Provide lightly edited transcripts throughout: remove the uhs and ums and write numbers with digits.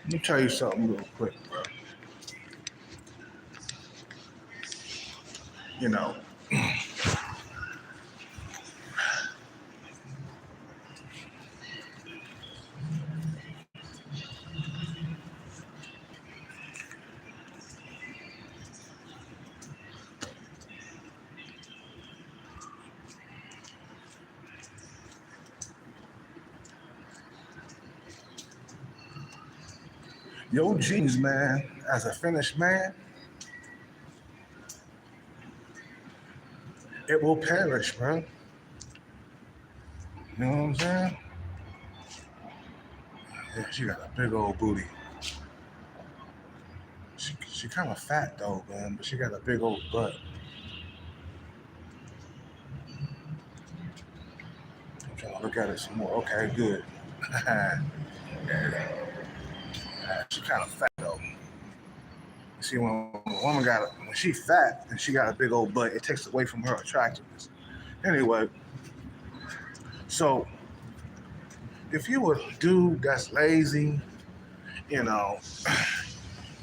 Let me tell you something real quick, bro. You know, your genes, man, as a finished man, it will perish, bro. You know what I'm saying? Yeah, she got a big old booty. She kind of fat though, man, but she got a big old butt. I'm trying to look at it some more. Okay, good. Yeah, she kind of fat though. You see, when a woman when she fat and she got a big old butt, it takes away from her attractiveness. Anyway, so if you a dude that's lazy, you know,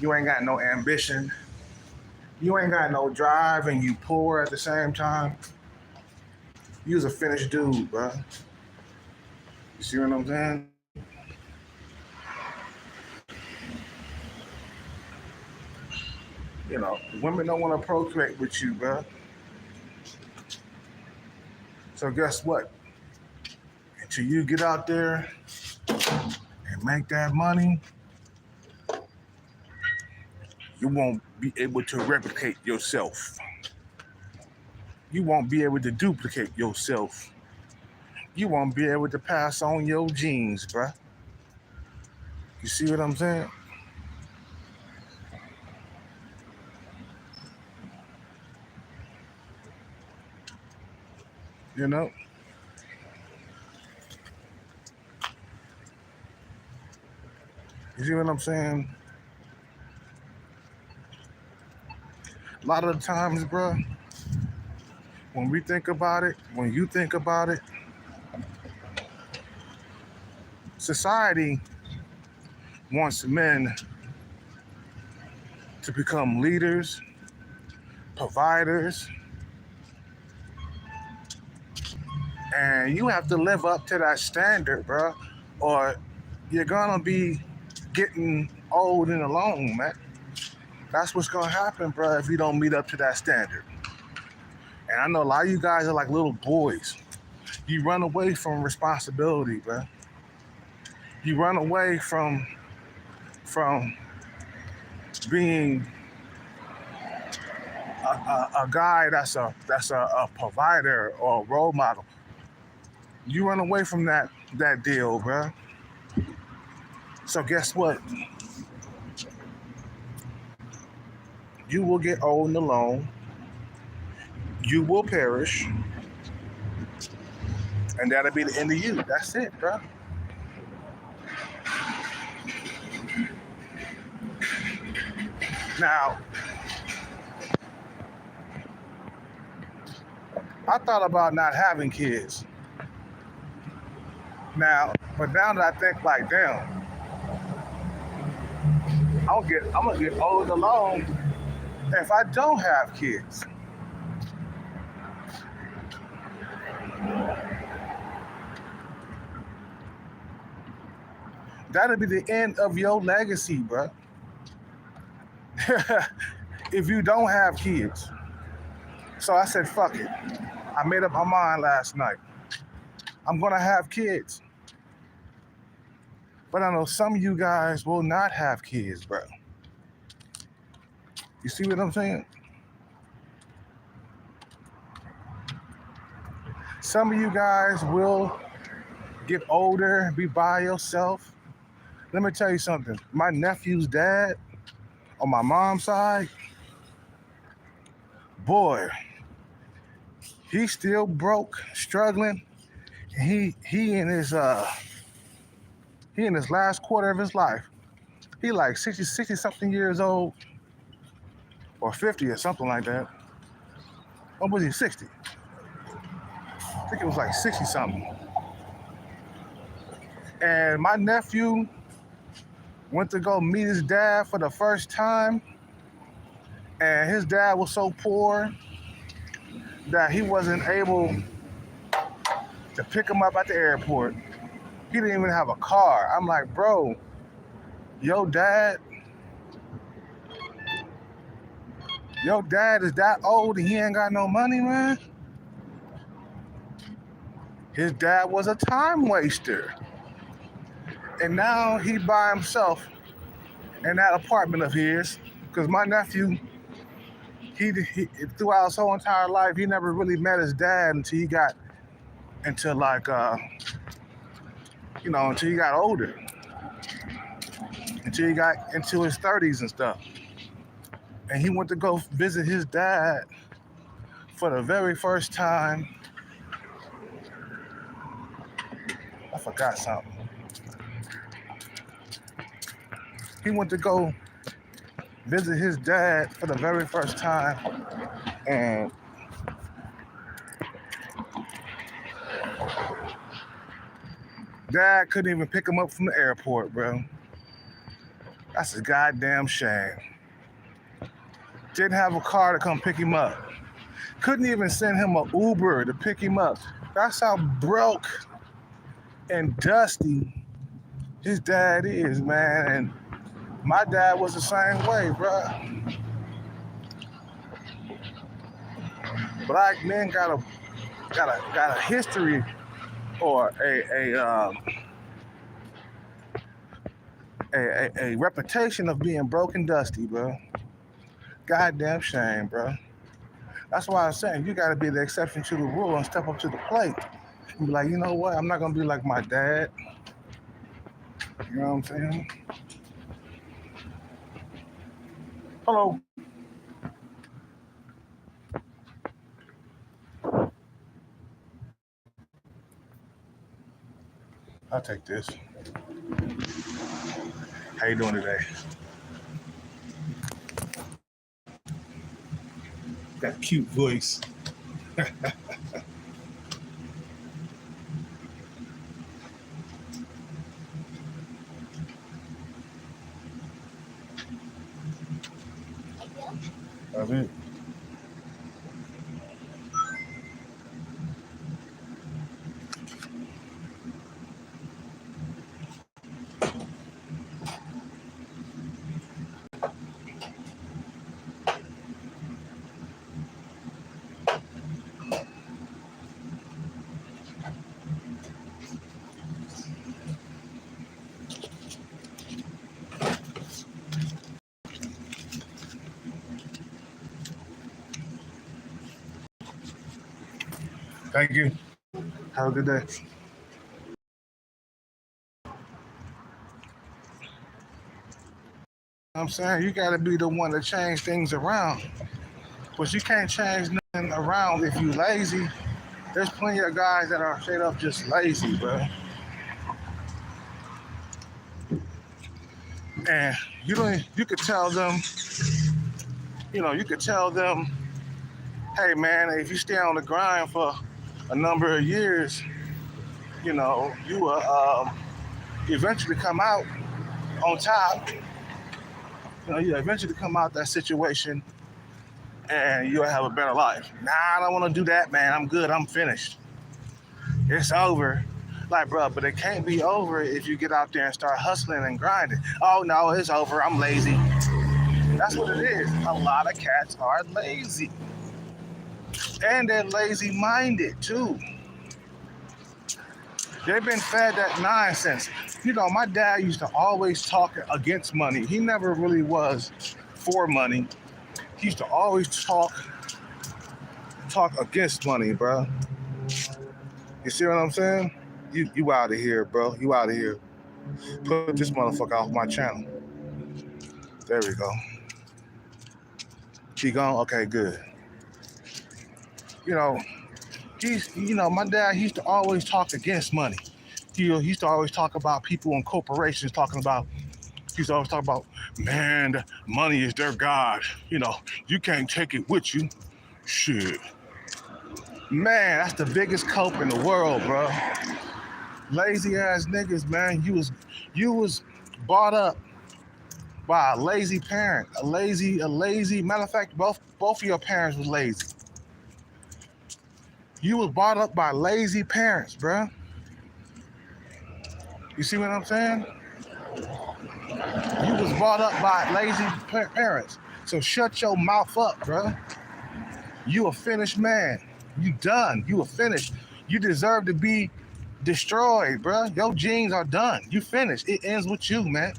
you ain't got no ambition, you ain't got no drive, and you poor at the same time, you's a finished dude, bro. You see what I'm saying? You know, women don't want to procreate with you, bro. So guess what? Until you get out there and make that money, you won't be able to replicate yourself. You won't be able to duplicate yourself. You won't be able to pass on your genes, bruh. You see what I'm saying? You know? You see what I'm saying? A lot of the times, bruh, when we think about it, when you think about it, society wants men to become leaders, providers, and you have to live up to that standard, bruh, or you're gonna be getting old and alone, man. That's what's gonna happen, bruh, if you don't meet up to that standard. And I know a lot of you guys are like little boys. You run away from responsibility, bruh. You run away from being a guy that's a provider or a role model. You run away from that deal, bruh. So guess what? You will get old and alone. You will perish, and that'll be the end of you. That's it, bruh. Now, I thought about not having kids. But now that I think like, damn, I'm gonna get old and alone if I don't have kids. That'll be the end of your legacy, bruh. If you don't have kids. So I said, fuck it. I made up my mind last night. I'm gonna have kids. But I know some of you guys will not have kids, bro. You see what I'm saying? Some of you guys will get older, be by yourself. Let me tell you something. My nephew's dad, on my mom's side, boy, he's still broke, struggling. He in his last quarter of his life. He like 60 something years old, or 50 or something like that. Or was he 60? I think it was like 60 something. And my nephew Went to go meet his dad for the first time, and his dad was so poor that he wasn't able to pick him up at the airport. He didn't even have a car. I'm like, bro, your dad, your dad is that old and he ain't got no money, man. His dad was a time waster. And now he by himself in that apartment of his. Because my nephew, he throughout his whole entire life, he never really met his dad until he got into until he got older. Until he got into his 30s and stuff. And he went to go visit his dad for the very first time. I forgot something. He went to go visit his dad for the very first time, and dad couldn't even pick him up from the airport, bro. That's a goddamn shame. Didn't have a car to come pick him up. Couldn't even send him an Uber to pick him up. That's how broke and dusty his dad is, man. And my dad was the same way, bro. Black men got a history or a reputation of being broke and dusty, bro. Goddamn shame, bro. That's why I'm saying you gotta be the exception to the rule and step up to the plate and be like, you know what? I'm not gonna be like my dad. You know what I'm saying? Hello. I'll take this. How you doing today? That cute voice. That's it. Thank you. Have a good day. I'm saying you gotta be the one to change things around. But you can't change nothing around if you lazy. There's plenty of guys that are straight up just lazy, bro. And you could tell them, hey man, if you stay on the grind for a number of years, you will eventually come out on top. You eventually come out that situation and you'll have a better life. Nah, I don't want to do that, man. I'm good. I'm finished. It's over. Like, bro, but it can't be over if you get out there and start hustling and grinding. Oh, no, it's over. I'm lazy. That's what it is. A lot of cats are lazy. And they're lazy-minded, too. They've been fed that nonsense. My dad used to always talk against money. He never really was for money. He used to always talk against money, bro. You see what I'm saying? You out of here, bro. You out of here. Put this motherfucker off my channel. There we go. She gone? Okay, good. My dad, he used to always talk against money. He used to always talk about people and corporations he used to always talk about, man, the money is their God. You can't take it with you. Shit. Man, that's the biggest cope in the world, bro. Lazy ass niggas, man. You was brought up by a lazy parent, a lazy. Matter of fact, both of your parents was lazy. You was brought up by lazy parents, bruh. You see what I'm saying? You was brought up by lazy parents. So shut your mouth up, bruh. You a finished man. You done. You a finished. You deserve to be destroyed, bruh. Your genes are done. You finished. It ends with you, man.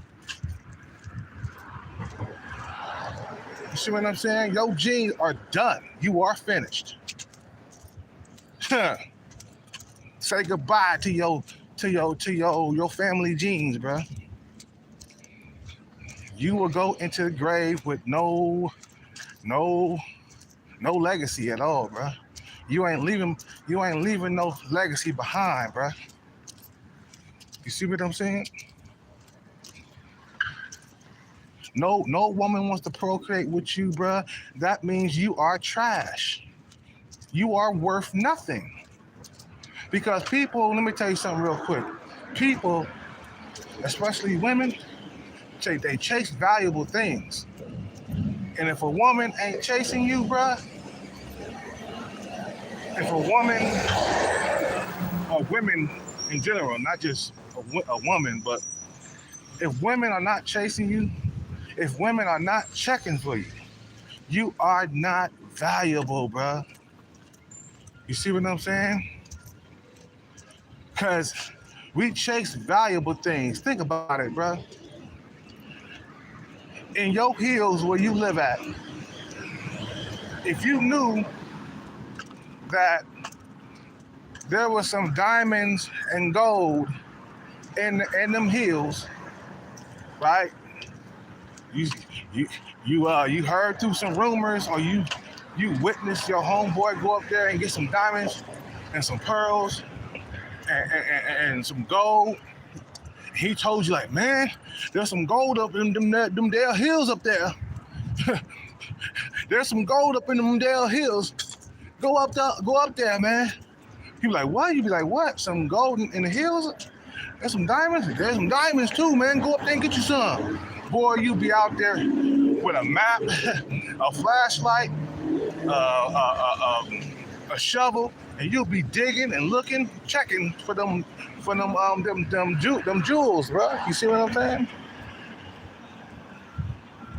You see what I'm saying? Your genes are done. You are finished. Say goodbye to your family genes, bruh. You will go into the grave with no legacy at all, bruh. You ain't leaving no legacy behind, bruh. You see what I'm saying? No woman wants to procreate with you, bruh. That means you are trash. You are worth nothing. Because people, let me tell you something real quick. People, especially women, they chase valuable things. And if a woman ain't chasing you, bruh, if a woman, or women in general, not just a woman, but if women are not chasing you, if women are not checking for you, you are not valuable, bruh. You see what I'm saying? Because we chase valuable things. Think about it, bruh. In your hills where you live at, if you knew that there was some diamonds and gold in them hills, right? You heard through some rumors, or you witnessed your homeboy go up there and get some diamonds and some pearls and some gold. He told you, like, man, there's some gold up in them Dale Hills up there. There's some gold up in them Dale Hills. Go up there, man. You be like, what? You be like, what? Some gold in the hills? There's some diamonds? There's some diamonds too, man. Go up there and get you some. Boy, you be out there with a map, a flashlight, a shovel, and you'll be digging and looking, checking for them jewels, bro. You see what I'm saying?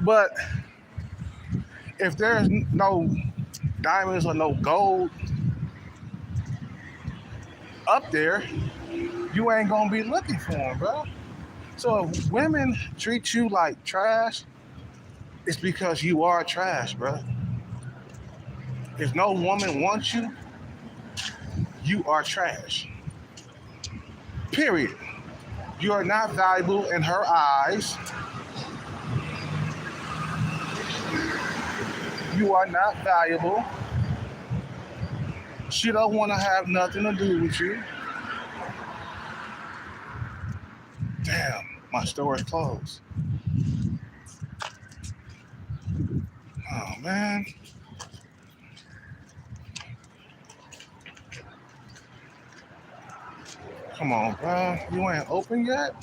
But if there's no diamonds or no gold up there, you ain't gonna be looking for them, bro. So if women treat you like trash, it's because you are trash, bro. If no woman wants you, you are trash. Period. You are not valuable in her eyes. You are not valuable. She don't want to have nothing to do with you. Damn, my store is closed. Oh, man. Come on, bro. You ain't open yet?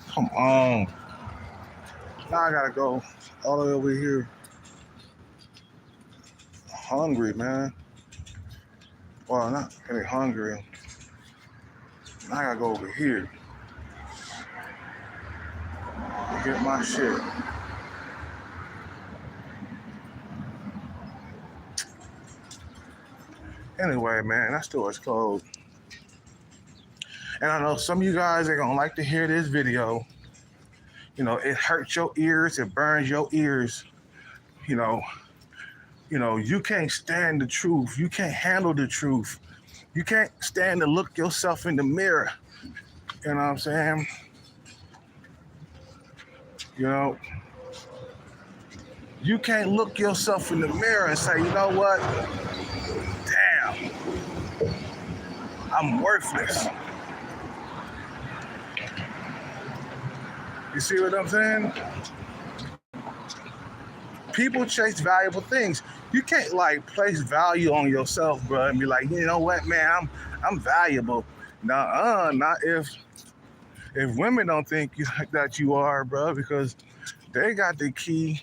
Come on. Now I gotta go all the way over here. Hungry, man. Well, not really hungry. Now I gotta go over here. Get my shit. Anyway, man, that store is closed. And I know some of you guys are gonna like to hear this video. You know, it hurts your ears, it burns your ears. You know, you can't stand the truth. You can't handle the truth. You can't stand to look yourself in the mirror. You know what I'm saying? You know, you can't look yourself in the mirror and say, you know what? Damn, I'm worthless. You see what I'm saying? People chase valuable things. You can't like place value on yourself, bro, and be like, you know what, man, I'm valuable. Nah, not if women don't think that you are, bro, because they got the key.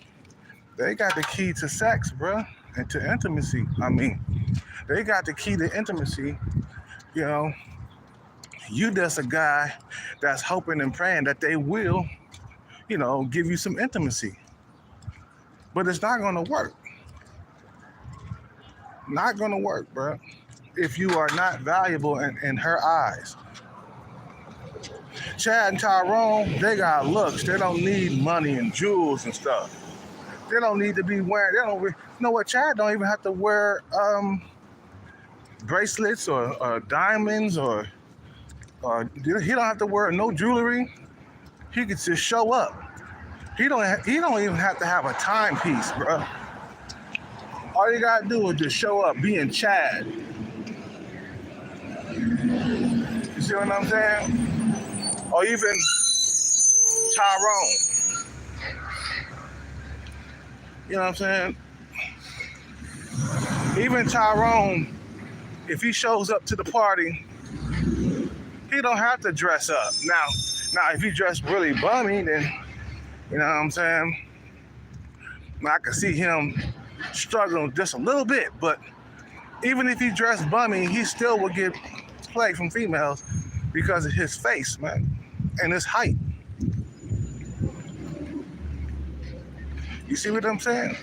They got the key to sex, bro, and to intimacy. I mean, they got the key to intimacy. You know, you just a guy that's hoping and praying that they will, give you some intimacy. But it's not gonna work. Not gonna work, bro. If you are not valuable in her eyes. Chad and Tyrone, they got looks. They don't need money and jewels and stuff. They don't need to be wearing. They don't. You know what? Chad don't even have to wear bracelets or diamonds or he don't have to wear no jewelry. He could just show up. He don't even have to have a timepiece, bro. All you gotta do is just show up, being Chad. You see what I'm saying? Or even Tyrone. You know what I'm saying? Even Tyrone, if he shows up to the party, he don't have to dress up. Now if he dress really bummy, then you know what I'm saying? I can see him struggling just a little bit, but even if he dressed bummy, he still would get play from females because of his face, man, and his height. You see what I'm saying?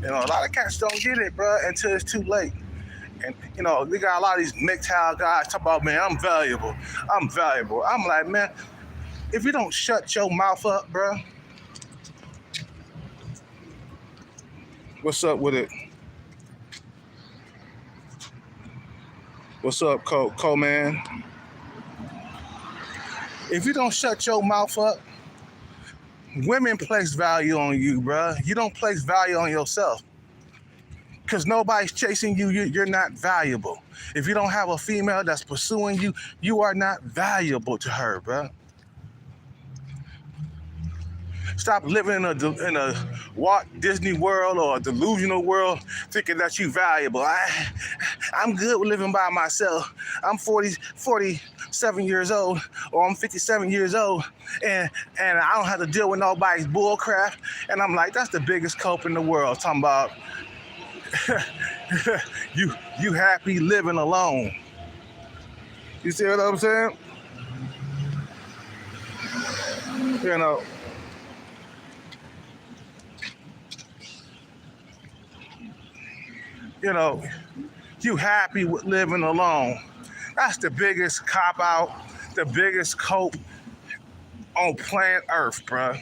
A lot of cats don't get it, bro, until it's too late. And, we got a lot of these MGTOW guys talk about, man, I'm valuable. I'm like, man, if you don't shut your mouth up, bro, what's up with it? What's up, Cole man? If you don't shut your mouth up, women place value on you, bro. You don't place value on yourself. Because nobody's chasing you, you're not valuable. If you don't have a female that's pursuing you, you are not valuable to her, bro. Stop living in a Walt Disney World or a delusional world thinking that you're valuable. I'm good with living by myself. I'm 47 years old, or I'm 57 years old, and I don't have to deal with nobody's bull crap. And I'm like, that's the biggest cope in the world. Talking about you happy living alone. You see what I'm saying? You happy with living alone. That's the biggest cop out, the biggest cope on planet Earth, bruh.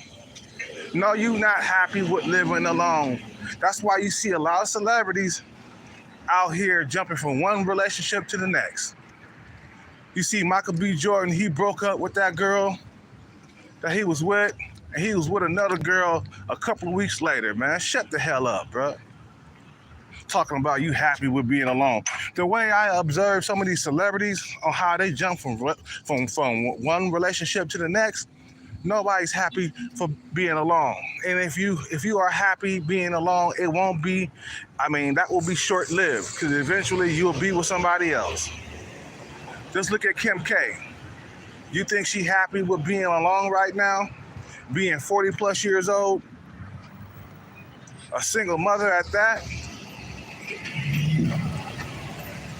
No, you not happy with living alone. That's why you see a lot of celebrities out here jumping from one relationship to the next. You see Michael B. Jordan, he broke up with that girl that he was with, and he was with another girl a couple of weeks later, man. Shut the hell up, bruh. Talking about you happy with being alone. The way I observe some of these celebrities on how they jump from one relationship to the next, nobody's happy for being alone. And if you are happy being alone, it won't be, that will be short-lived, because eventually you'll be with somebody else. Just look at Kim K. You think she happy with being alone right now? Being 40 plus years old? A single mother at that?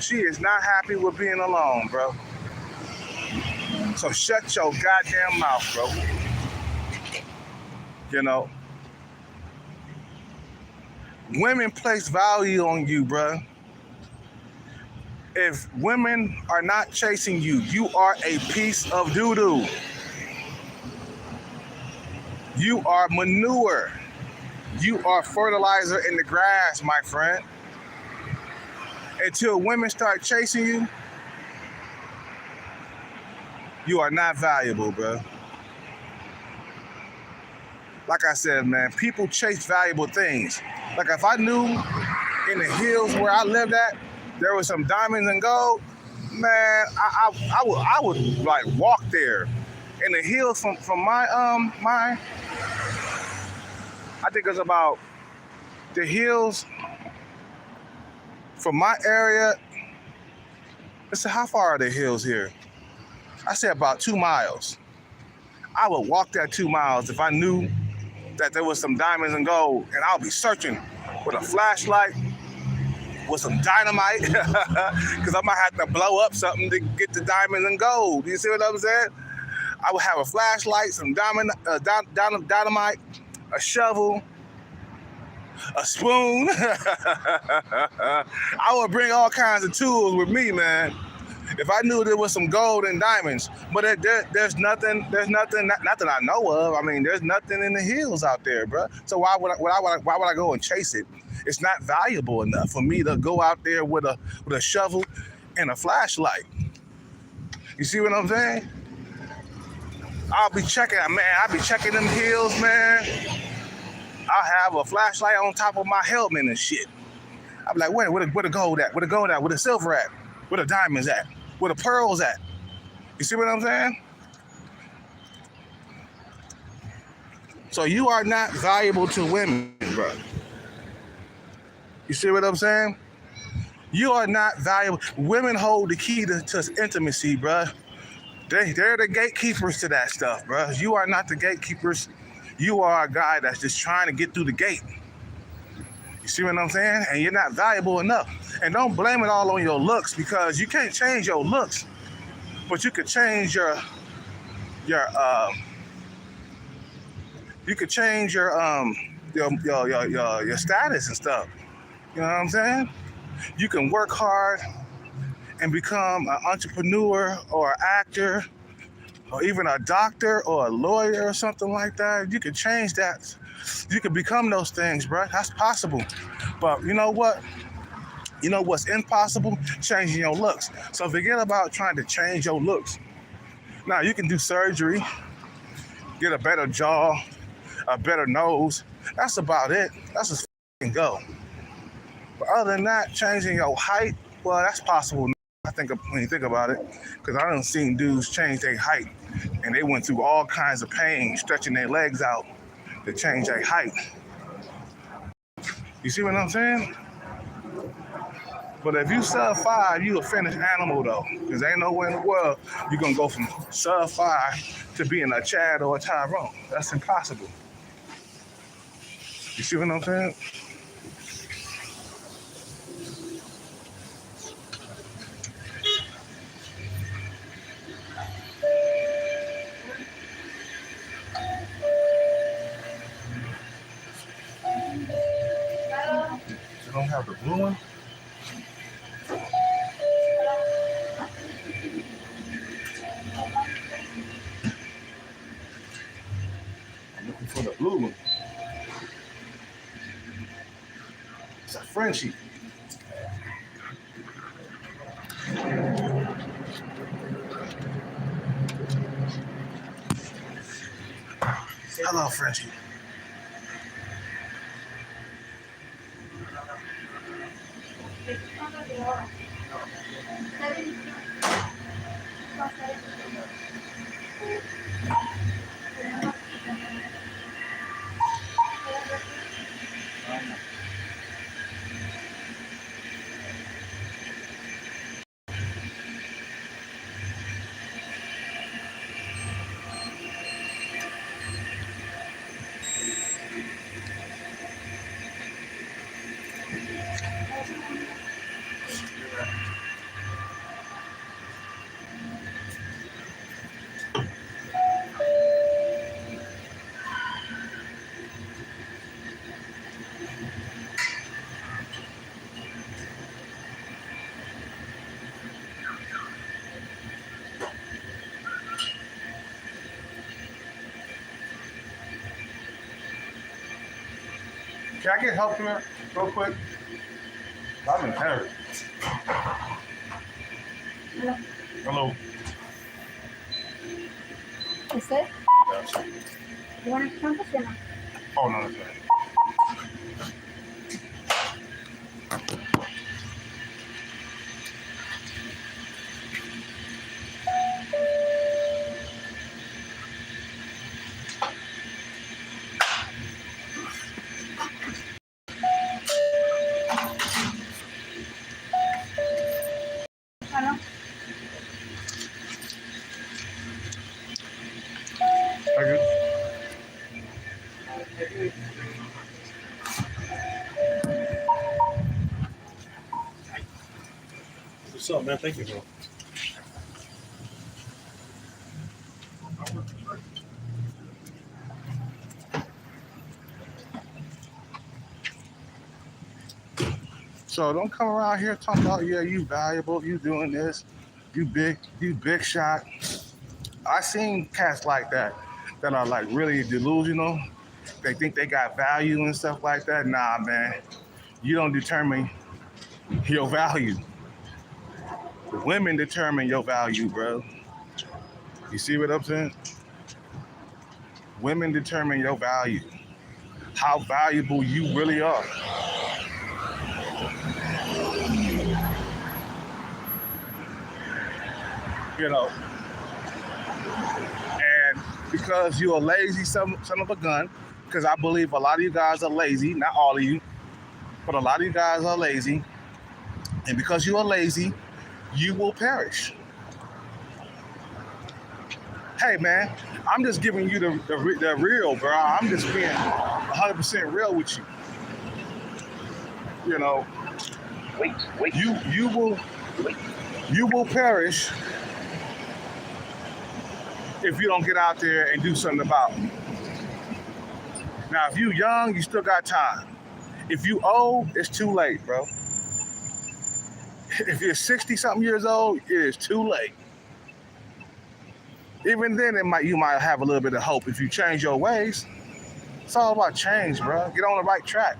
She is not happy with being alone, bro. So shut your goddamn mouth, bro. Women place value on you, bro. If women are not chasing you, you are a piece of doo-doo. You are manure. You are fertilizer in the grass, my friend. Until women start chasing you, you are not valuable, bro. Like I said, man, people chase valuable things. Like if I knew in the hills where I lived at, there was some diamonds and gold, man, I would like walk there in the hills from my mine, I think it's about the hills from my area. Let's see, how far are the hills here? I say about 2 miles. I would walk that 2 miles if I knew that there was some diamonds and gold, and I'll be searching with a flashlight, with some dynamite, because I might have to blow up something to get the diamonds and gold. You see what I'm saying? I would have a flashlight, some dynamite, a shovel, a spoon. I would bring all kinds of tools with me, man. If I knew there was some gold and diamonds, but there's nothing, not that I know of. I mean, there's nothing in the hills out there, bro. So why would I go and chase it? It's not valuable enough for me to go out there with a shovel and a flashlight. You see what I'm saying? I'll be checking them hills, man. I'll have a flashlight on top of my helmet and shit. I'll be like, where the gold at? Where the gold at? Where the silver at? Where the diamonds at? Where the pearls at? You see what I'm saying? So you are not valuable to women, bro. You see what I'm saying? You are not valuable. Women hold the key to intimacy, bro. They're the gatekeepers to that stuff, bro. You are not the gatekeepers. You are a guy that's just trying to get through the gate. You see what I'm saying? And you're not valuable enough. And don't blame it all on your looks, because you can't change your looks, but you could change your status and stuff. You know what I'm saying? You can work hard and become an entrepreneur or an actor or even a doctor or a lawyer or something like that. You can change that. You can become those things, bro. That's possible. But you know what? You know what's impossible? Changing your looks. So forget about trying to change your looks. Now, you can do surgery, get a better jaw, a better nose. That's about it. That's as f***ing go. But other than that, changing your height, well, that's possible. I think when you think about it, because I done seen dudes change their height, and they went through all kinds of pain, stretching their legs out to change their height. You see what I'm saying? But if you sub 5, you a finished animal though, because ain't nowhere in the world you're gonna go from sub 5 to being a Chad or a Tyrone. That's impossible. You see what I'm saying? You don't have the blue one? I'm looking for the blue one. It's a Frenchie. Hello, Frenchie. Can I get help here real quick? I'm in Paris. Hello. Hello. ¿Usted? Yes. ¿You want to come to dinner? Oh, no, that's right. man. Thank you, bro. So don't come around here talking about, yeah, you valuable, you doing this, you big shot. I seen cats like that are like really delusional. They think they got value and stuff like that. Nah, man, you don't determine your value. The women determine your value, bro. You see what I'm saying? Women determine your value, how valuable you really are. You know, and because you're a lazy son of a gun, because I believe a lot of you guys are lazy, not all of you, but a lot of you guys are lazy, and because you are lazy, you will perish. Hey, man, I'm just giving you the real, bro. I'm just being 100% real with you. You know, you will perish if you don't get out there and do something about it. Now, if you young, you still got time. If you old, it's too late, bro. If you're 60-something years old, it is too late. Even then, you might have a little bit of hope if you change your ways. It's all about change, bro. Get on the right track.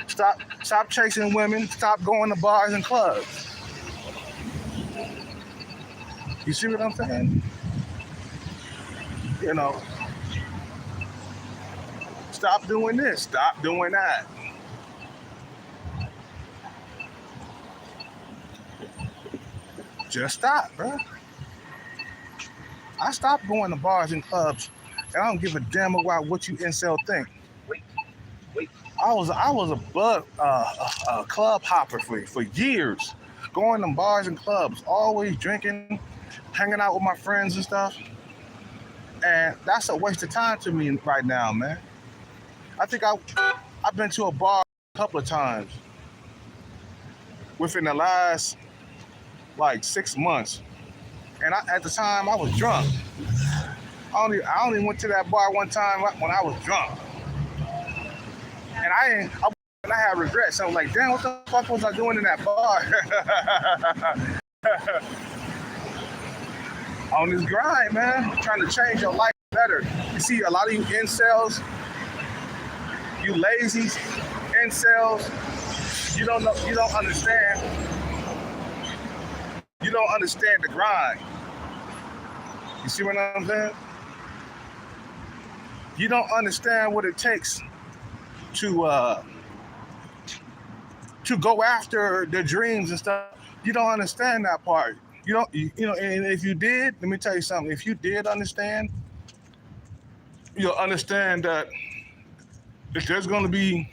Stop chasing women. Stop going to bars and clubs. You see what I'm saying? You know, stop doing this. Stop doing that. Just stop, bro. I stopped going to bars and clubs, and I don't give a damn about what you incel think. I was a club hopper for years, going to bars and clubs, always drinking, hanging out with my friends and stuff. And that's a waste of time to me right now, man. I think I've been to a bar a couple of times within the last like 6 months. And at the time, I was drunk. I only went to that bar one time when I was drunk. And I had regrets. I was like, damn, what the fuck was I doing in that bar? On this grind, man, trying to change your life better. You see, a lot of you incels, you lazy incels, you don't understand. You don't understand the grind. You see what I'm saying? You don't understand what it takes to go after the dreams and stuff. You don't understand that part. You know, and if you did, let me tell you something. If you did understand, you'll understand that if there's going to be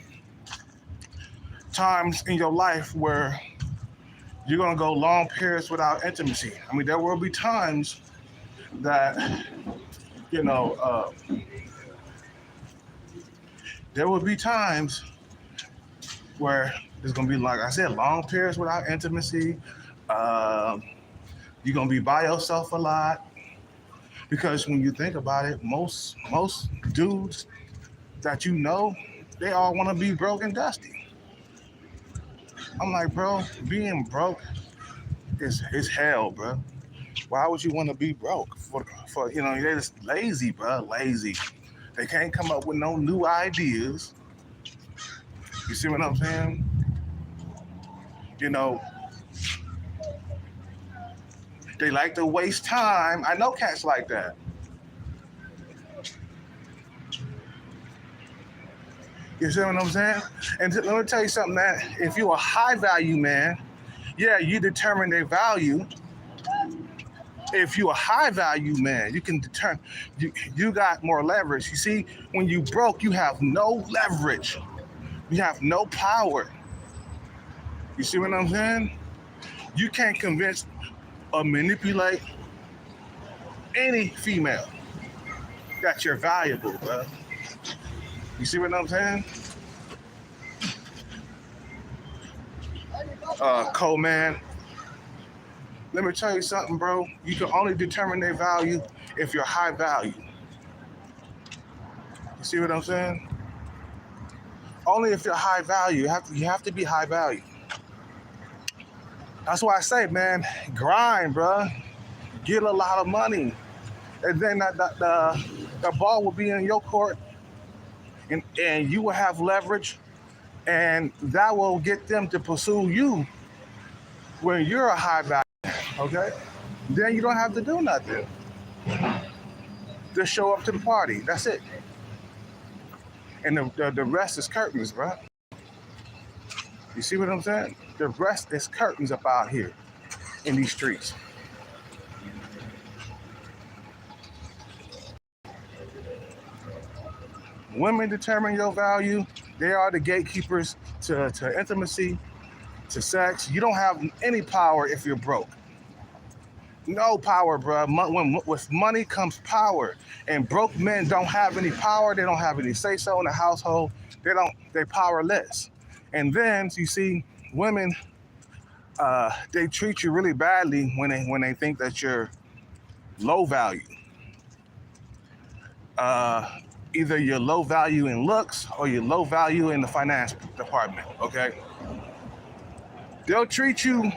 times in your life where you're going to go long periods without intimacy. I mean, there will be times that, there will be times where there's going to be, like I said, long periods without intimacy. You're going to be by yourself a lot. Because when you think about it, most dudes that you know, they all want to be broke and dusty. I'm like, bro, being broke is hell, bro. Why would you want to be broke? For they're just lazy, bro, lazy. They can't come up with no new ideas. You see what I'm saying? They like to waste time. I know cats like that. You see what I'm saying? And let me tell you something, man. If you're a high value man, yeah, you determine their value. If you're a high value man, you can determine, you got more leverage. You see, when you broke, you have no leverage. You have no power. You see what I'm saying? You can't convince or manipulate any female that you're valuable, bro. You see what I'm saying? Coleman, Let me tell you something, bro. You can only determine their value if you're high value. You see what I'm saying? Only if you're high value. You have to be high value. That's why I say, man, grind, bro. Get a lot of money. And then the ball will be in your court, and you will have leverage, and that will get them to pursue you when you're a high value, okay? Then you don't have to do nothing. Just show up to the party. That's it. And the rest is curtains, bro. You see what I'm saying? The rest is curtains up out here in these streets. Women determine your value. They are the gatekeepers to intimacy, to sex. You don't have any power if you're broke. No power, bro. With money comes power. And broke men don't have any power. They don't have any say-so in the household. They're powerless. And then you see women, they treat you really badly when they think that you're low value. Either you're low value in looks or you're low value in the finance department, okay? They'll treat you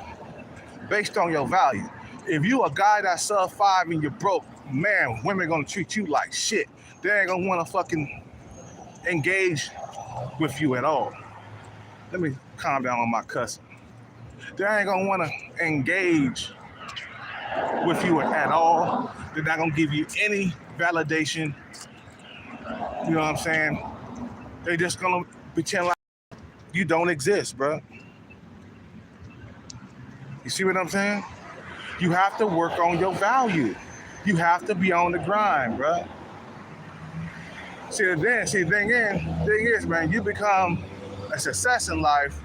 based on your value. If you a guy that's sub 5 and you're broke, man, women gonna treat you like shit. They ain't gonna wanna fucking engage with you at all. Let me calm down on my cussing. They ain't gonna wanna engage with you at all. They're not gonna give you any validation. You know what I'm saying? They just gonna pretend like you don't exist, bro. You see what I'm saying? You have to work on your value. You have to be on the grind, bro. The thing is, man, you become a success in life,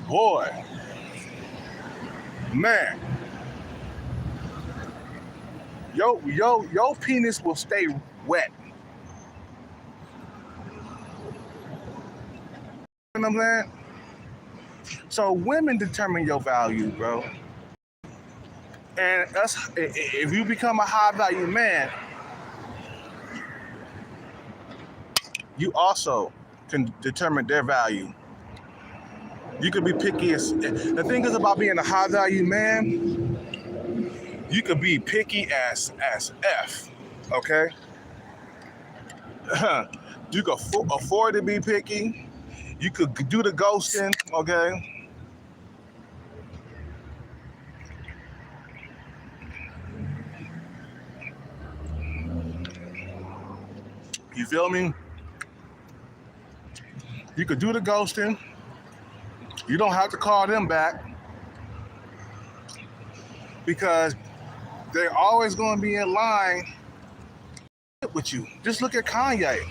boy. Man, your penis will stay wet. You know what I'm saying? So women determine your value, bro. And if you become a high value man, you also can determine their value. You could be picky the thing is about being a high value man, you could be picky as F, okay? You could afford to be picky. You could do the ghosting, okay? You feel me? You could do the ghosting. You don't have to call them back because they're always going to be in line with you. Just look at Kanye.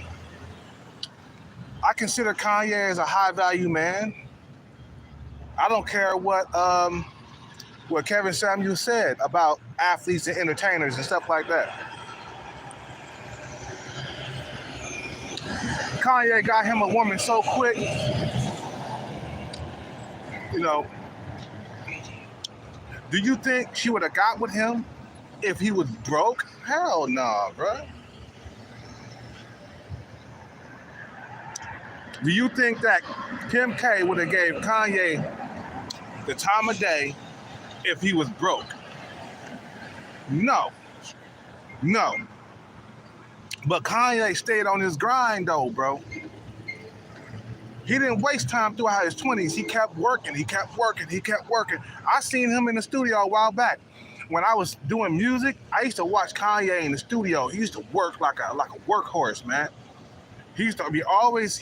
I consider Kanye as a high value man. I don't care what Kevin Samuel said about athletes and entertainers and stuff like that. Kanye got him a woman so quick, you know. Do you think she would have got with him if he was broke? Hell no, bro. Do you think that Kim K would have gave Kanye the time of day if he was broke? No. But Kanye stayed on his grind though, bro. He didn't waste time throughout his 20s. He kept working. I seen him in the studio a while back. When I was doing music, I used to watch Kanye in the studio. He used to work like a workhorse, man. He used to always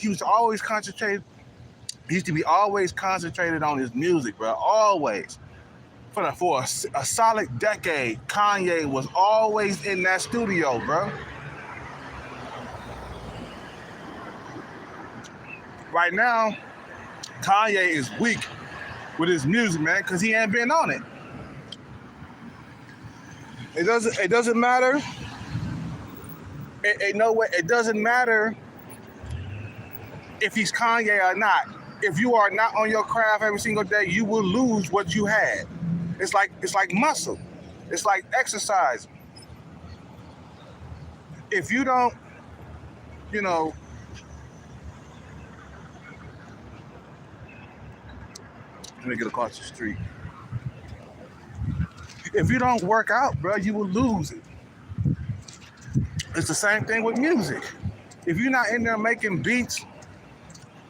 concentrated on his music, bro. Always. For a solid decade, Kanye was always in that studio, bro. Right now, Kanye is weak with his music, man, because he ain't been on it. It doesn't matter. It doesn't matter if he's Kanye or not. If you are not on your craft every single day, you will lose what you had. It's like muscle. It's like exercise. If you don't, you know, let me get across the street. If you don't work out, bro, you will lose it. It's the same thing with music. If you're not in there making beats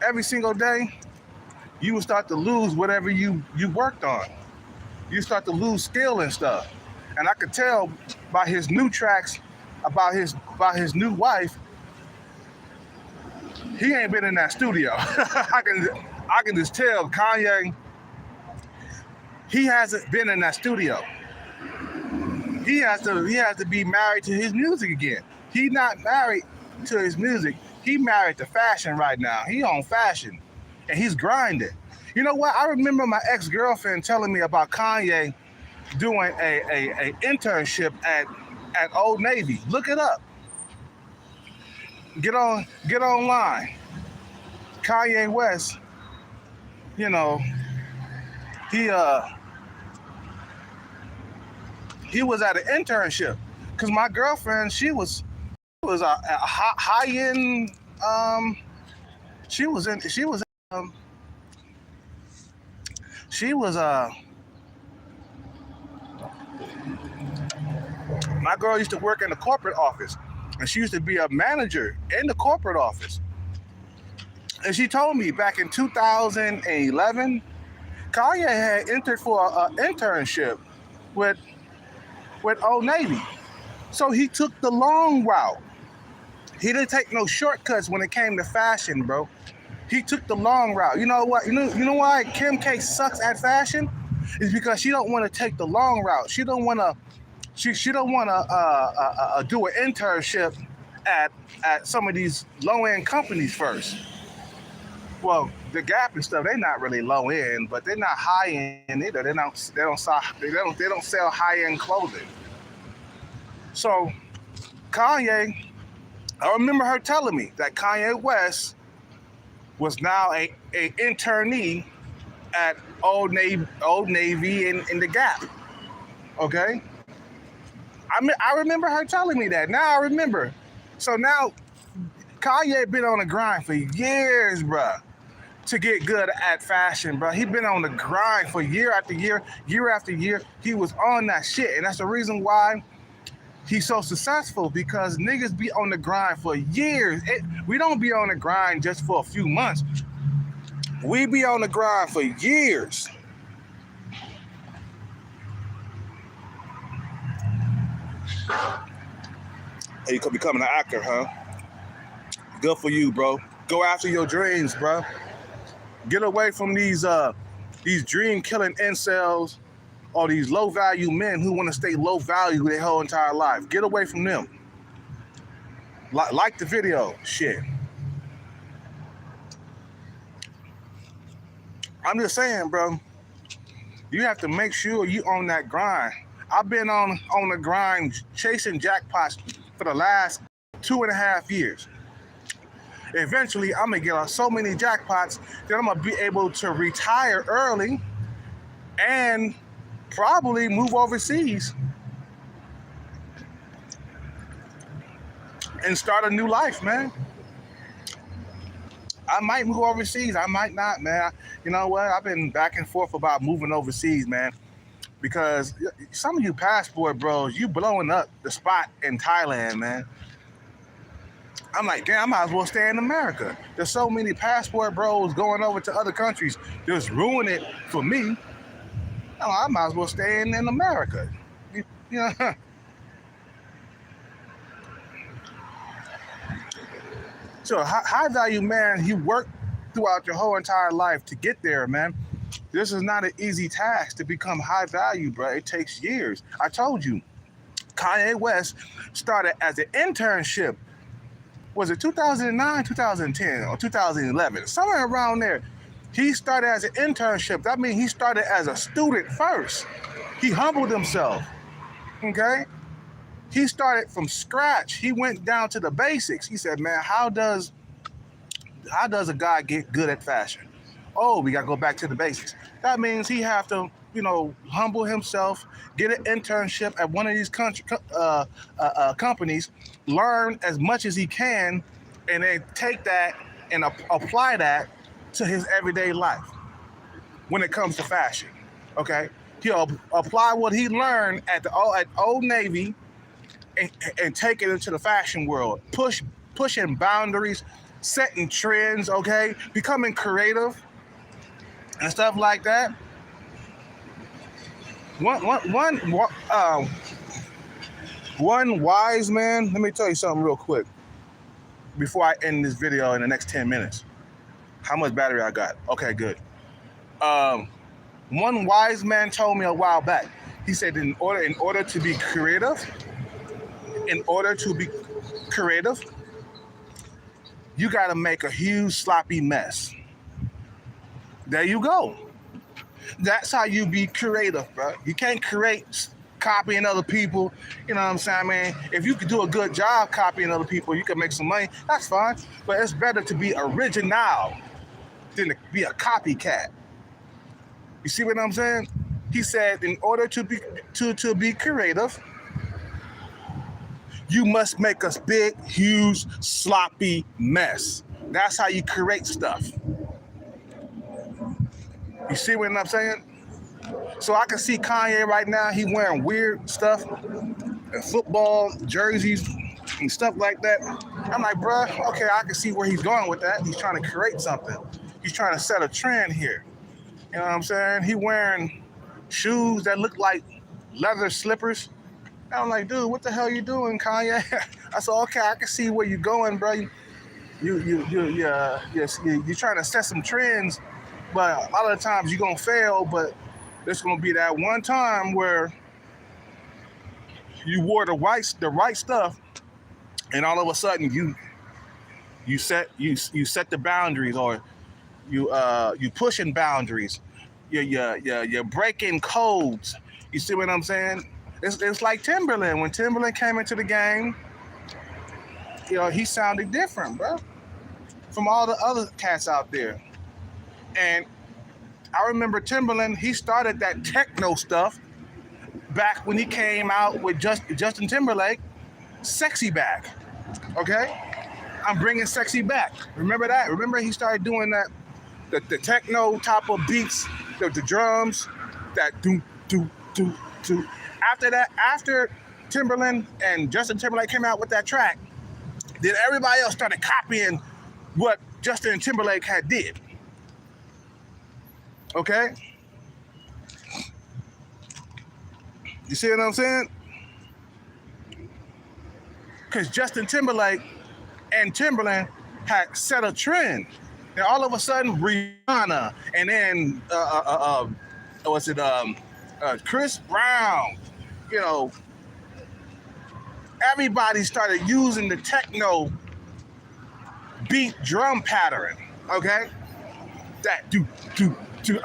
every single day, you will start to lose whatever you worked on. You start to lose skill and stuff. And I could tell by his new tracks about his new wife, he ain't been in that studio. I can just tell Kanye, he hasn't been in that studio. He has to be married to his music again. He not married to his music. He married to fashion right now. He on fashion, and he's grinding. You know what? I remember my ex-girlfriend telling me about Kanye doing a internship at Old Navy. Look it up. Get online. Kanye West, you know, he was at an internship because my girlfriend, she was a high end. My girl used to work in the corporate office, and she used to be a manager in the corporate office. And she told me back in 2011, Kanye had entered for an internship with Old Navy. So he took the long route. He didn't take no shortcuts when it came to fashion, bro. He took the long route. You know what? You know why Kim K sucks at fashion? Is because she don't want to take the long route. She don't want to. She don't want to do an internship at some of these low end companies first. Well, the Gap and stuff, they're not really low end, but they're not high end either. They don't sell high end clothing. So Kanye, I remember her telling me that Kanye West was now a internee at Old Navy in the Gap. Okay? I remember her telling me that. Now I remember. So now Kanye been on the grind for years, bruh, to get good at fashion, bro. He been on the grind for year after year after year. He was on that shit. And that's the reason why he's so successful, because niggas be on the grind for years. We don't be on the grind just for a few months. We be on the grind for years. Hey, you could becoming an actor, huh? Good for you, bro. Go after your dreams, bro. Get away from these dream-killing incels or these low-value men who want to stay low-value their whole entire life. Get away from them. Like the video. Shit. I'm just saying, bro. You have to make sure you on that grind. I've been on the grind chasing jackpots for the last 2.5 years. Eventually, I'm going to get so many jackpots that I'm going to be able to retire early and probably move overseas and start a new life, man. I might move overseas. I might not, man. You know what? I've been back and forth about moving overseas, man, because some of you passport bros, you blowing up the spot in Thailand, man. I'm like, damn, I might as well stay in America. There's so many passport bros going over to other countries, just ruin it for me. I might as well stay in America. You know? So high value, man, you work throughout your whole entire life to get there, man. This is not an easy task to become high value, bro. It takes years. I told you, Kanye West started as an internship. Was it 2009, 2010, or 2011? Somewhere around there. He started as an internship. That means he started as a student first. He humbled himself, okay? He started from scratch. He went down to the basics. He said, man, how does a guy get good at fashion? Oh, we got to go back to the basics. That means he have to humble himself, get an internship at one of these companies, learn as much as he can, and then take that and apply that to his everyday life when it comes to fashion. Okay, he'll apply what he learned at Old Navy and take it into the fashion world, pushing boundaries, setting trends. Okay, becoming creative and stuff like that. One wise man. Let me tell you something real quick before I end this video in the next 10 minutes. How much battery I got? Okay, good. One wise man told me a while back. He said, in order to be creative, you got to make a huge sloppy mess. There you go. That's how you be creative, bro. You can't create copying other people. You know what I'm saying, man? If you could do a good job copying other people, you can make some money. That's fine. But it's better to be original than to be a copycat. You see what I'm saying? He said, in order to be creative, you must make a big, huge, sloppy mess. That's how you create stuff. You see what I'm saying? So I can see Kanye right now. He wearing weird stuff and football jerseys and stuff like that. I'm like, bruh, okay, I can see where he's going with that. He's trying to create something. He's trying to set a trend here. You know what I'm saying? He wearing shoes that look like leather slippers. And I'm like, dude, what the hell you doing, Kanye? I said, okay, I can see where you're going, bro. You're trying to set some trends. But a lot of the times you're going to fail, but there's going to be that one time where you wore the right stuff, and all of a sudden you set the boundaries, or you pushing boundaries. You're breaking codes. You see what I'm saying? It's like Timberland. When Timberland came into the game, he sounded different, bro, from all the other cats out there. And I remember Timberland, he started that techno stuff back when he came out with Justin Timberlake, Sexy Back. Okay? I'm bringing Sexy back. Remember that? Remember he started doing that, the techno type of beats, the drums, that do. After Timberland and Justin Timberlake came out with that track, then everybody else started copying what Justin Timberlake had did. Okay? You see what I'm saying? Because Justin Timberlake and Timberland had set a trend. And all of a sudden, Rihanna, and then Chris Brown, everybody started using the techno beat drum pattern. Okay? That do.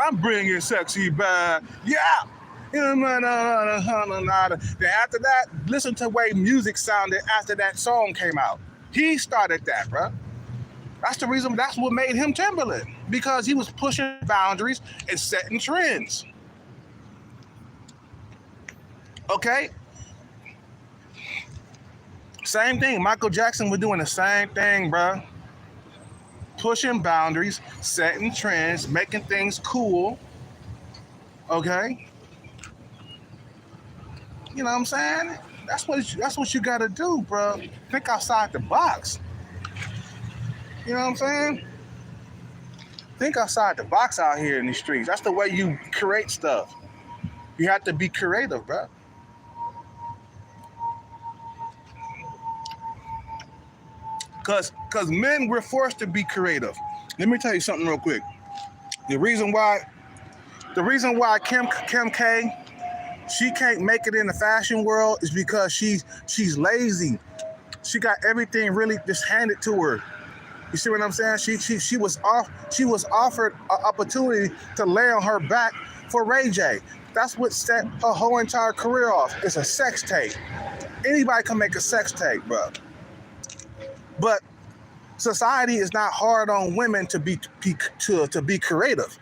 I'm bringing Sexy back. Yeah. Then after that, listen to the way music sounded after that song came out. He started that, bro. That's the reason. That's what made him Timberland, because he was pushing boundaries and setting trends. Okay. Same thing. Michael Jackson was doing the same thing, bro. Pushing boundaries, setting trends, making things cool. Okay? You know what I'm saying? That's what you gotta do, bro. Think outside the box. You know what I'm saying? Think outside the box out here in these streets. That's the way you create stuff. You have to be creative, bro. Cause men, we're forced to be creative. Let me tell you something real quick. The reason why Kim K, she can't make it in the fashion world is because she's lazy. She got everything really just handed to her. You see what I'm saying? She was offered an opportunity to lay on her back for Ray J. That's what set her whole entire career off. It's a sex tape. Anybody can make a sex tape, bro. But society is not hard on women to be creative.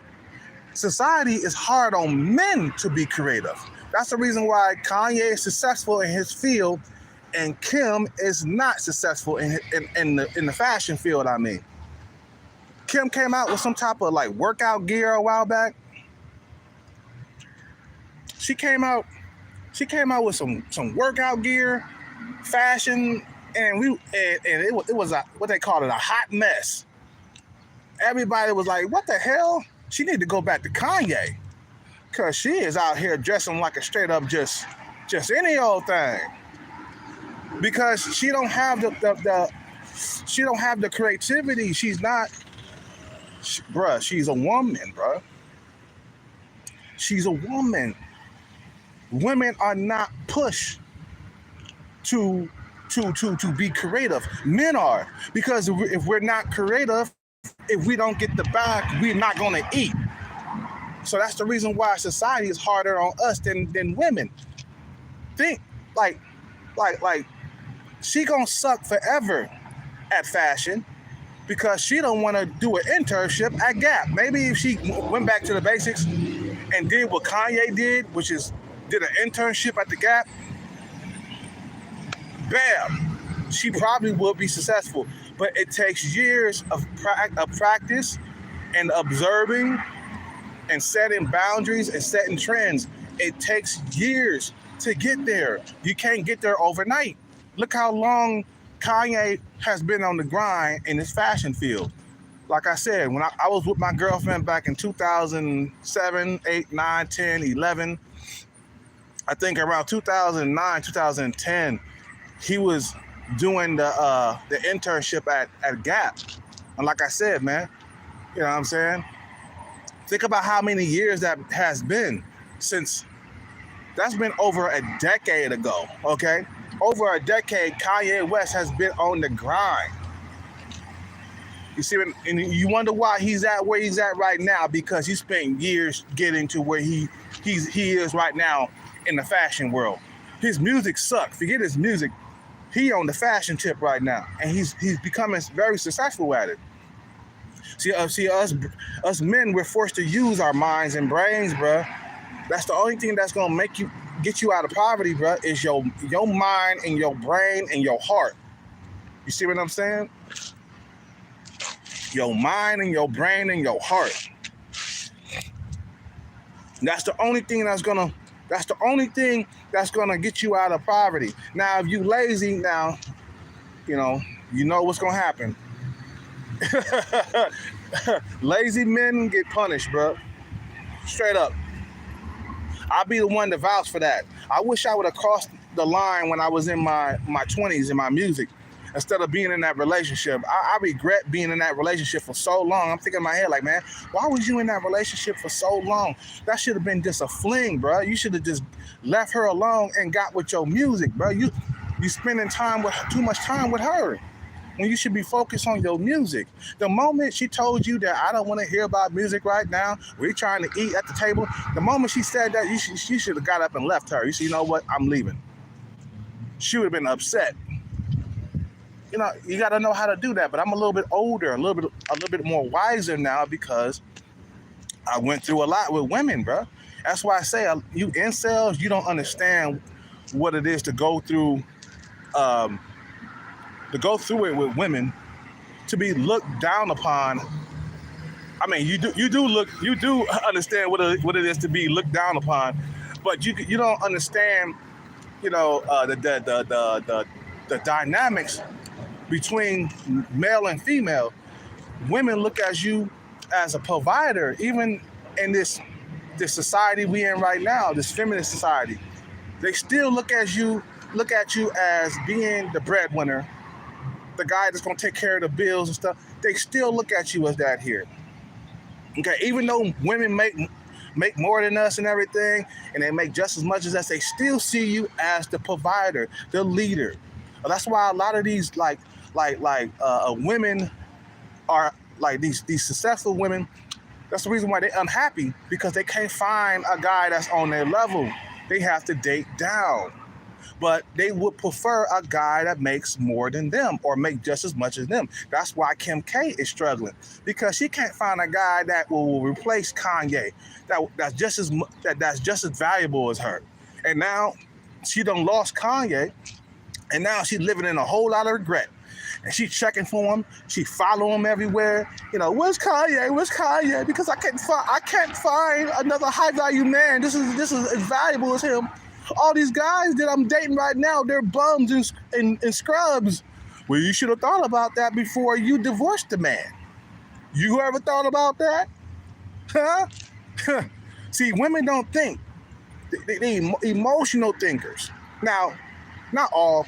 society is hard on men to be creative. That's the reason why Kanye is successful in his field and Kim is not successful in the fashion field. I mean, Kim came out with some type of like workout gear a while back. She came out with some workout gear, fashion, and it was a, what they call it, a hot mess. Everybody was like, "What the hell?" She need to go back to Kanye, cause she is out here dressing like a straight up just any old thing. Because she don't have the creativity. She's not, bruh. She's a woman, bruh. She's a woman. Women are not pushed to be creative. Men are, because if we're not creative, if we don't get the bag, we're not gonna eat. So that's the reason why society is harder on us than women. Think like she gonna suck forever at fashion because she don't want to do an internship at Gap. Maybe if she went back to the basics and did what Kanye did, which is did an internship at the Gap, bam, she probably will be successful. But it takes years of practice and observing and setting boundaries and setting trends. It takes years to get there. You can't get there overnight. Look how long Kanye has been on the grind in this fashion field. Like I said, when I was with my girlfriend back in 2007, 8, 9, 10, 11, I think around 2009, 2010, he was doing the internship at Gap. And like I said, man, you know what I'm saying? Think about how many years that has been since. That's been over a decade ago, okay? Over a decade, Kanye West has been on the grind. You see, and you wonder why he's at where he's at right now, because he spent years getting to where he is right now in the fashion world. His music sucks. Forget his music. He on the fashion tip right now, and he's becoming very successful at it. See us men, we're forced to use our minds and brains, bruh. That's the only thing that's gonna get you out of poverty, bruh, is your mind and your brain and your heart. You see what I'm saying? Your mind and your brain and your heart. That's the only thing that's gonna get you out of poverty. Now, if you lazy, now, you know what's gonna happen. Lazy men get punished, bro. Straight up. I'll be the one to vouch for that. I wish I would have crossed the line when I was in my 20s in my music, instead of being in that relationship. I regret being in that relationship for so long. I'm thinking in my head like, man, why was you in that relationship for so long? That should have been just a fling, bro. You should have just left her alone and got with your music, bro. You spending too much time with her when you should be focused on your music. The moment she told you that I don't want to hear about music right now, we're trying to eat at the table, the moment she said that, you should have got up and left her. You say, you know what, I'm leaving. She would have been upset. You know, you got to know how to do that. But I'm a little bit older, a little bit more wiser now, because I went through a lot with women, bro. That's why I say, you incels, you don't understand what it is to go through it with women, to be looked down upon. I mean, you do understand what it is to be looked down upon, but you don't understand, the dynamics between male and female. Women look at you as a provider, even in this society we in right now, this feminist society. They still look at you as being the breadwinner, the guy that's gonna take care of the bills and stuff. They still look at you as that here. Okay, even though women make more than us and everything, and they make just as much as us, they still see you as the provider, the leader. That's why a lot of these women are like these successful women. That's the reason why they're unhappy, because they can't find a guy that's on their level. They have to date down. but they would prefer a guy that makes more than them or make just as much as them. That's why Kim K is struggling, because she can't find a guy that will replace Kanye, that's just as valuable as her. And now she done lost Kanye, and now she's living in a whole lot of regret. And she checking for him. She follow him everywhere. You know, where's Kanye? Where's Kanye? Because I can't find another high value man. This is as valuable as him. All these guys that I'm dating right now, they're bums and scrubs. Well, you should have thought about that before you divorced the man. You ever thought about that? Huh? See, women don't think. They emotional thinkers. Now, not all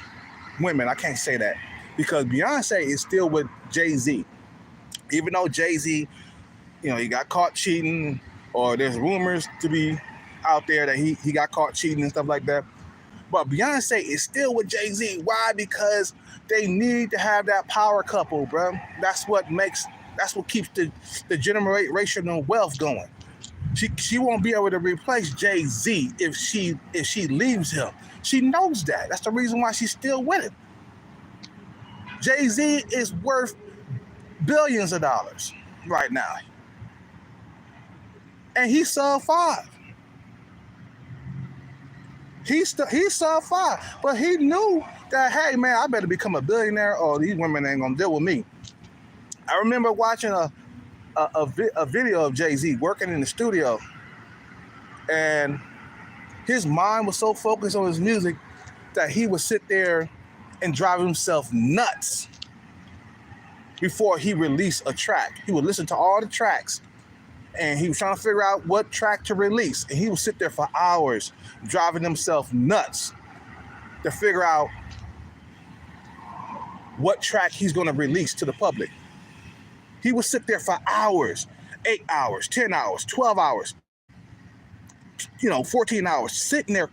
women, I can't say that, because Beyonce is still with Jay-Z. Even though Jay-Z, he got caught cheating, or there's rumors to be out there that he got caught cheating and stuff like that. But Beyonce is still with Jay-Z. Why? Because they need to have that power couple, bro. That's what keeps the generational wealth going. She won't be able to replace Jay-Z if she leaves him. She knows that. That's the reason why she's still with him. Jay-Z is worth billions of dollars right now. And he sold 5. He sold 5. But he knew that, hey, man, I better become a billionaire or these women ain't going to deal with me. I remember watching a video of Jay-Z working in the studio, and his mind was so focused on his music that he would sit there and drive himself nuts before he released a track. He would listen to all the tracks, and he was trying to figure out what track to release, and he would sit there for hours driving himself nuts to figure out what track he's going to release to the public. He would sit there for hours, 8 hours, 10 hours, 12 hours, 14 hours, sitting there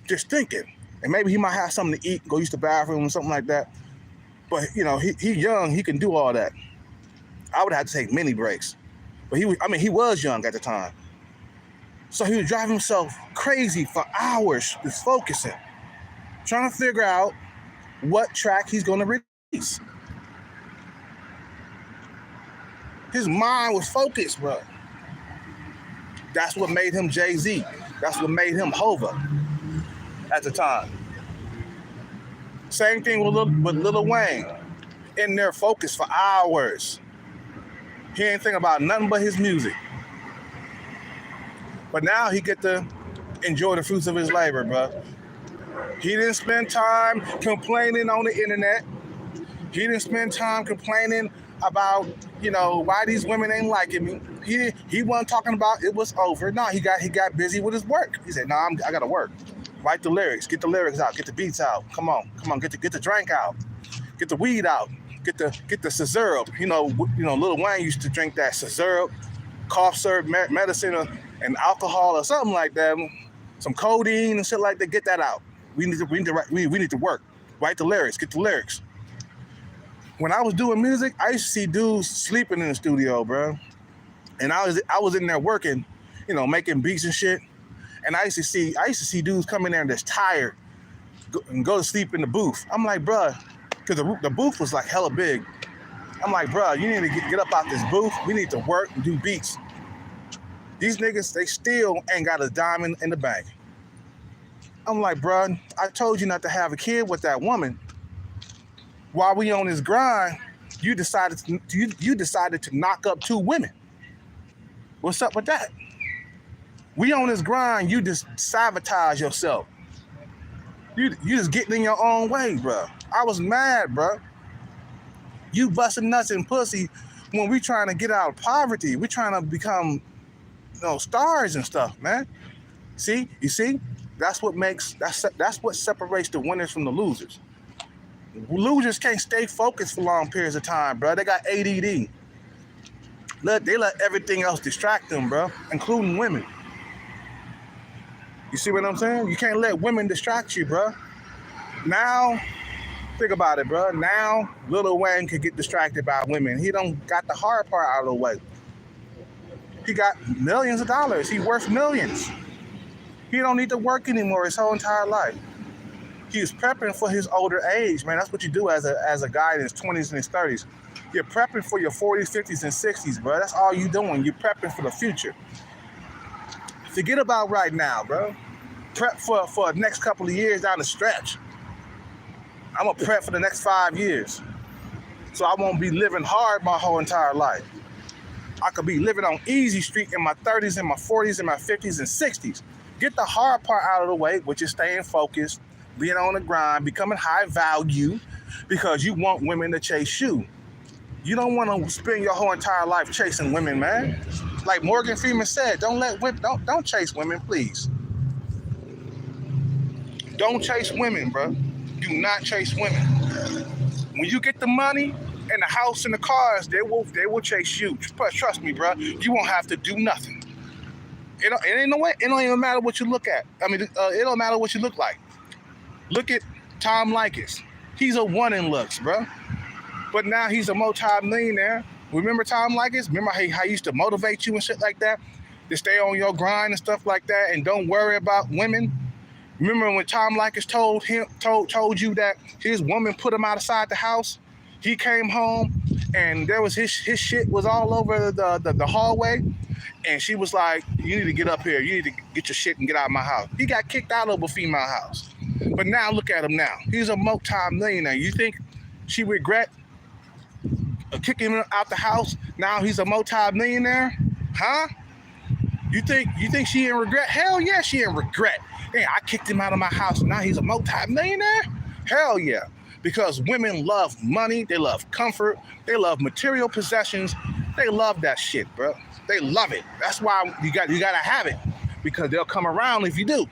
just thinking. And maybe he might have something to eat, go use the bathroom or something like that. But, he's young, he can do all that. I would have to take many breaks. But he was young at the time. So he was driving himself crazy for hours, just focusing, trying to figure out what track he's going to release. His mind was focused, bro. That's what made him Jay-Z. That's what made him Hova at the time. Same thing with Lil Wayne. In there focused for hours. He ain't thinking about nothing but his music. But now he get to enjoy the fruits of his labor, bro. He didn't spend time complaining on the internet. He didn't spend time complaining about, why these women ain't liking me. He wasn't talking about it was over. No, he got busy with his work. He said, I gotta work. Write the lyrics, get the lyrics out, get the beats out. Come on, get the drink out, get the weed out, get the syrup. Lil Wayne used to drink that syrup, cough syrup, medicine, and alcohol or something like that. Some codeine and shit like that. Get that out. We need to work. Write the lyrics, get the lyrics. When I was doing music, I used to see dudes sleeping in the studio, bro. And I was in there working, making beats and shit. And I used to see dudes come in there and just tired and go to sleep in the booth. I'm like, bro, because the booth was like hella big. I'm like, bro, you need to get up out this booth. We need to work and do beats. These niggas, they still ain't got a dime in the bank. I'm like, bro, I told you not to have a kid with that woman. While we on this grind, you decided to knock up 2 women. What's up with that? We on this grind, you just sabotage yourself. You just getting in your own way, bro. I was mad, bro. You busting nuts and pussy when we trying to get out of poverty. We trying to become, stars and stuff, man. See? You see? That's what separates the winners from the losers. Losers can't stay focused for long periods of time, bro. They got ADD. They let everything else distract them, bro, including women. You see what I'm saying? You can't let women distract you, bro. Now, think about it, bro. Now, Lil Wayne could get distracted by women. He don't got the hard part out of the way. He got millions of dollars. He worth millions. He don't need to work anymore his whole entire life. He was prepping for his older age, man. That's what you do as a guy in his 20s and his 30s. You're prepping for your 40s, 50s, and 60s, bro. That's all you doing. You're prepping for the future. Forget about right now, bro. Prep for the next couple of years down the stretch. I'm going to prep for the next 5 years. So I won't be living hard my whole entire life. I could be living on easy street in my 30s and my 40s and my 50s and 60s. Get the hard part out of the way, which is staying focused, being on the grind, becoming high value, because you want women to chase you. You don't want to spend your whole entire life chasing women, man. Like Morgan Freeman said, don't chase women, please. Don't chase women, bro. Do not chase women. When you get the money and the house and the cars, they will chase you. Trust me, bro. You won't have to do nothing. It don't even matter what you look at. I mean, it don't matter what you look like. Look at Tom Leykis. He's a one in looks, bro. But now he's a multi-millionaire. Remember Tom Leykis? Remember how he used to motivate you and shit like that? To stay on your grind and stuff like that and don't worry about women? Remember when Tom Leykis told you that his woman put him outside the house? He came home and there was his shit was all over the hallway. And she was like, you need to get up here. You need to get your shit and get out of my house. He got kicked out of a female house. But now look at him now. He's a multi-millionaire. You think she regret kicking him out the house? Now he's a multi-millionaire? Huh? You think she in regret? Hell yeah, she in regret. Hey, I kicked him out of my house and now he's a multi-millionaire? Hell yeah. Because women love money, they love comfort, they love material possessions, they love that shit, bro. They love it. That's why you gotta have it. Because they'll come around if you do.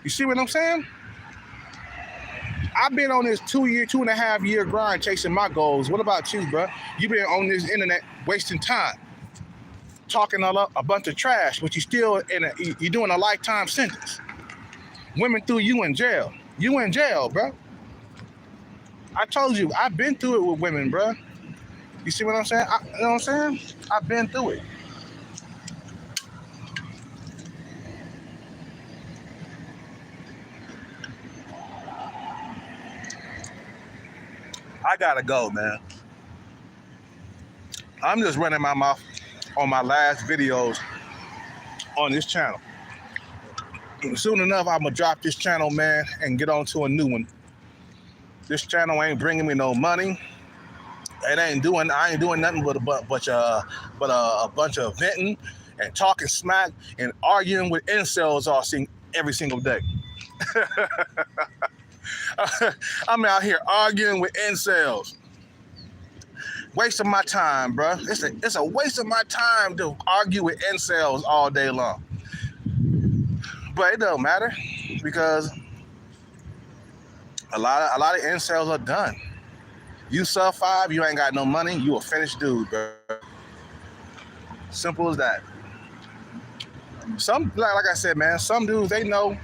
You see what I'm saying? I've been on this 2.5 year grind chasing my goals. What about you, bro? You've been on this internet wasting time, talking a bunch of trash, but you're doing a lifetime sentence. Women threw you in jail. You in jail, bro. I told you, I've been through it with women, bro. You see what I'm saying? You know what I'm saying? I've been through it. I gotta go, man. I'm just running my mouth on my last videos on this channel. Soon enough, I'm gonna drop this channel, man, and get on to a new one. This channel ain't bringing me no money. I ain't doing nothing but a bunch of venting and talking smack and arguing with incels every single day. I'm out here arguing with incels. Wasting my time, bro. It's a waste of my time to argue with incels all day long. But it don't matter because a lot of incels are done. You sub 5, you ain't got no money, you a finished dude, bro. Simple as that. Some, like I said, man, some dudes they know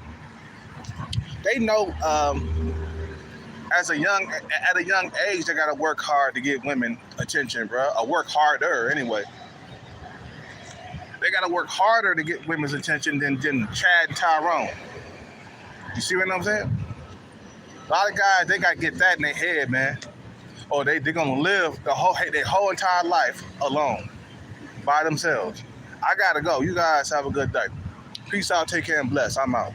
at a young age they gotta work hard to get women attention, bro. Or work harder anyway. They gotta work harder to get women's attention than Chad and Tyrone. You see what I'm saying? A lot of guys, they gotta get that in their head, man. Or they're gonna live their whole entire life alone, by themselves. I gotta go. You guys have a good day. Peace out, take care, and bless. I'm out.